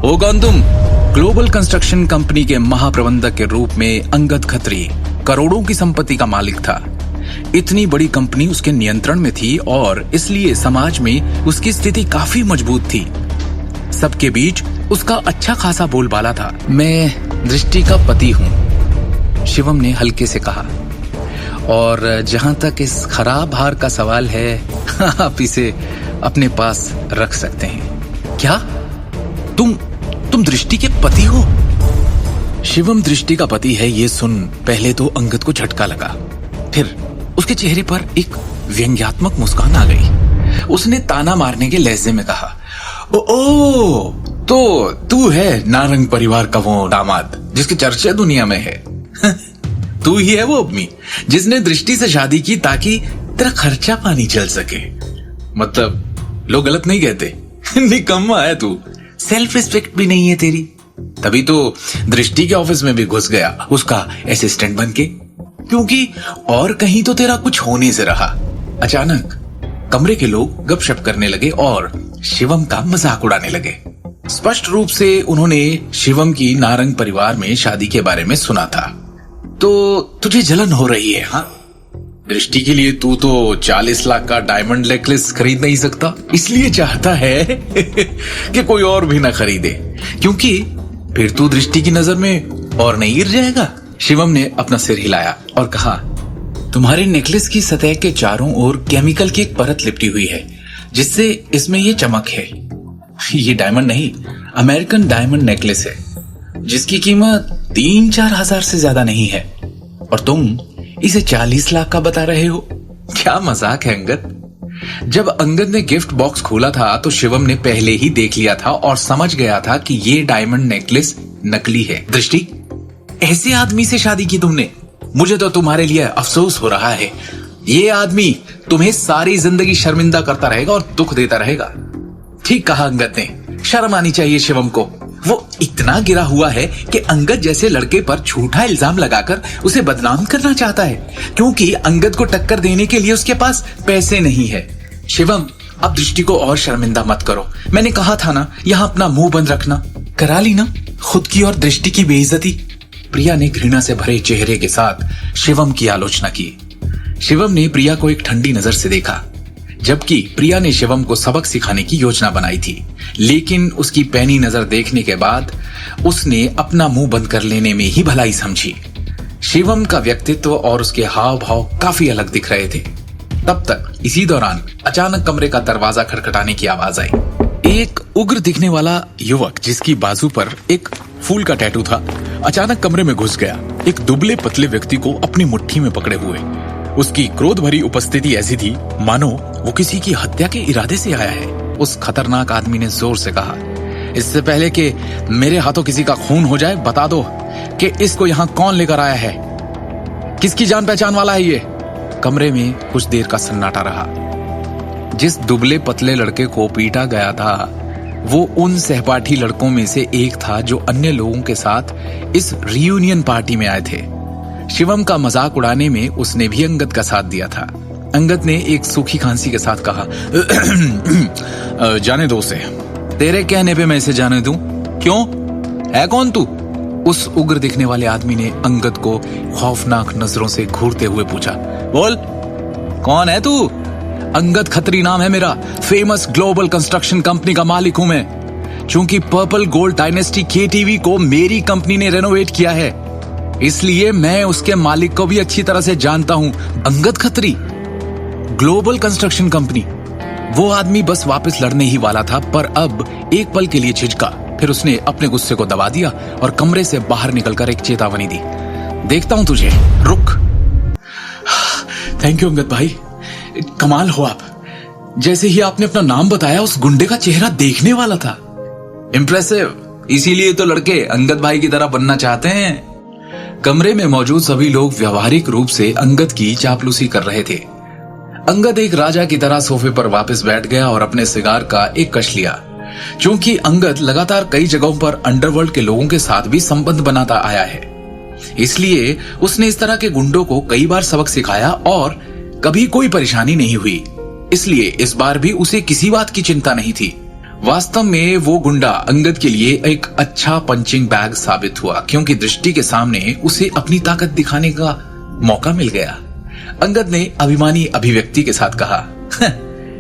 ओ कौन तुम? Global construction company के महाप्रबंधक के रूप में अंगद खत्री करोड़ों की संपत्ति का मालिक था। इतनी बड़ी कंपनी उसके नियंत्रण में थी और इसलिए समाज में उसकी स्थिति काफी मजबूत थी। सबके बीच उसका अच्छा खासा बोलबाला था। मैं दृष्टि का पति हूं, शिवम ने हल्के से कहा, और जहां तक इस खराब हार का सवाल है, आप इसे अपने पास रख सकते हैं। क्या तुम दृष्टि के पति हो? शिवम दृष्टि का पति है, ये सुन पहले तो अंगद को झटका लगा, फिर उसके चेहरे पर एक व्यंग्यात्मक मुस्कान आ गई। उसने ताना मारने के लहजे में कहा, ओ तो तू है नारंग परिवार का वो दामाद जिसके चर्चा दुनिया में है। तू ही है वो आदमी जिसने दृष्टि से शादी की ताकि तेरा खर्चा पानी चल सके। मतलब लोग गलत नहीं कहते? निकम्मा है तू, सेल्फ रिस्पेक्ट भी नहीं है तेरी। तभी तो दृष्टि के ऑफिस में भी घुस गया उसका असिस्टेंट बनके, क्योंकि और कहीं तो तेरा कुछ होने से रहा। अचानक कमरे के लोग गपशप करने लगे और शिवम का मजाक उड़ाने लगे। स्पष्ट रूप से उन्होंने शिवम की नारंग परिवार में शादी के बारे में सुना था। तो तुझे जलन हो रही है? हाँ, दृष्टि के लिए तू तो 40 लाख का डायमंड नेकलेस खरीद नहीं सकता, इसलिए चाहता है कि कोई और भी ना खरीदे, क्योंकि फिर तू दृष्टि की नजर में और नहीं गिर जाएगा। शिवम ने अपना सिर हिलाया और कहा, तुम्हारे नेकलेस की सतह के चारों ओर केमिकल की एक परत लिपटी हुई है जिससे इसमें ये चमक है। ये डायमंड नहीं, अमेरिकन डायमंड नेकलेस है जिसकी कीमत 3-4 हजार से ज्यादा नहीं है, और तुम इसे 40 लाख का बता रहे हो। क्या मजाक है अंगद। जब अंगद ने गिफ्ट बॉक्स खोला था तो शिवम ने पहले ही देख लिया था और समझ गया था कि ये डायमंड नेकलेस नकली है। दृष्टि, ऐसे आदमी से शादी की तुमने? मुझे तो तुम्हारे लिए अफसोस हो रहा है। ये आदमी तुम्हें सारी जिंदगी शर्मिंदा करता रहेगा और दुख देता रहेगा। ठीक कहा अंगद ने, शर्म आनी चाहिए शिवम को। वो इतना गिरा हुआ है कि अंगद जैसे लड़के पर झूठा इल्जाम लगाकर उसे बदनाम करना चाहता है, क्योंकि अंगद को टक्कर देने के लिए उसके पास पैसे नहीं है। शिवम, अब दृष्टि को और शर्मिंदा मत करो। मैंने कहा था ना, यहाँ अपना मुंह बंद रखना। करा ली ना खुद की और दृष्टि की बेइज्जती। प्रिया ने घृणा से भरे चेहरे के साथ शिवम की आलोचना की। शिवम ने प्रिया को एक ठंडी नजर से देखा, जबकि प्रिया ने शिवम को सबक सिखाने की योजना बनाई थी, लेकिन उसकी पैनी नजर देखने के बाद उसने अपना मुंह बंद कर लेने में ही भलाई समझी। शिवम का व्यक्तित्व और उसके हाव भाव काफी अलग दिख रहे थे। तब तक इसी दौरान अचानक कमरे का दरवाजा खटखटाने की आवाज आई। एक उग्र दिखने वाला युवक जिसकी बाजू पर एक फूल का टैटू था, अचानक कमरे में घुस गया, एक दुबले पतले व्यक्ति को अपनी मुट्ठी में पकड़े हुए। उसकी क्रोध भरी उपस्थिति ऐसी थी मानो वो किसी की हत्या के इरादे से आया है। उस खतरनाक आदमी ने जोर से कहा, इससे पहले कि मेरे हाथों किसी का खून हो जाए, बता दो कि इसको यहाँ कौन लेकर आया है, किसकी जान पहचान वाला है ये? कमरे में कुछ देर का सन्नाटा रहा। जिस दुबले पतले लड़के को पीटा गया था वो उन सहपाठी लड़कों में से एक था जो अन्य लोगों के साथ इस रियूनियन पार्टी में आए थे। शिवम का मजाक उड़ाने में उसने भी अंगद का साथ दिया था। अंगद ने एक सूखी खांसी के साथ कहा, जाने दो उसे। तेरे कहने पे मैं इसे जाने दूं? क्यों, है कौन तू? उस उग्र दिखने वाले आदमी ने अंगद को खौफनाक नजरों से घूरते हुए पूछा। बोल, कौन है तू? अंगद खत्री नाम है मेरा, फेमस ग्लोबल कंस्ट्रक्शन कंपनी का मालिक हूं मैं। चूंकि पर्पल गोल्ड डायनेस्टी केटीवी को मेरी कंपनी ने रेनोवेट किया है, इसलिए मैं उसके मालिक को भी अच्छी तरह से जानता हूं। Angad Khatri, global construction company. वो आदमी बस वापस लड़ने ही वाला था, पर अब एक पल के लिए झिझका, फिर उसने अपने गुस्से को दबा दिया और कमरे से बाहर निकलकर एक चेतावनी दी। देखता हूं तुझे, रुक। थैंक यू अंगद भाई, कमाल हो आप। जैसे ही आपने अपना नाम बताया उस गुंडे का चेहरा देखने वाला था। इंप्रेसिव, इसीलिए तो लड़के अंगद भाई की तरह बनना चाहते हैं। कमरे में मौजूद सभी लोग व्यवहारिक रूप से अंगद की चापलूसी कर रहे थे। अंगद एक राजा की तरह सोफे पर वापस बैठ गया और अपने सिगार का एक कश लिया। क्योंकि अंगद लगातार कई जगहों पर अंडरवर्ल्ड के लोगों के साथ भी संबंध बनाता आया है, इसलिए उसने इस तरह के गुंडों को कई बार सबक सिखाया और कभी कोई परेशानी नहीं हुई। इसलिए इस बार भी उसे किसी बात की चिंता नहीं थी। वास्तव में वो गुंडा अंगद के लिए एक अच्छा पंचिंग बैग साबित हुआ, क्योंकि दृष्टि के सामने उसे अपनी ताकत दिखाने का मौका मिल गया। अंगद ने अभिमानी अभिव्यक्ति के साथ कहा,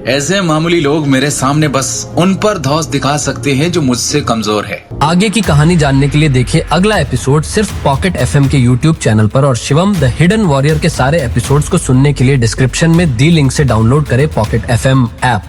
ऐसे मामूली लोग मेरे सामने बस उन पर धौंस दिखा सकते हैं जो मुझसे कमजोर है। आगे की कहानी जानने के लिए देखिए अगला एपिसोड सिर्फ पॉकेट एफएम के यूट्यूब चैनल पर, और शिवम द हिडन वॉरियर के सारे एपिसोड्स को सुनने के लिए डिस्क्रिप्शन में दी लिंक से डाउनलोड करें पॉकेट एफएम ऐप।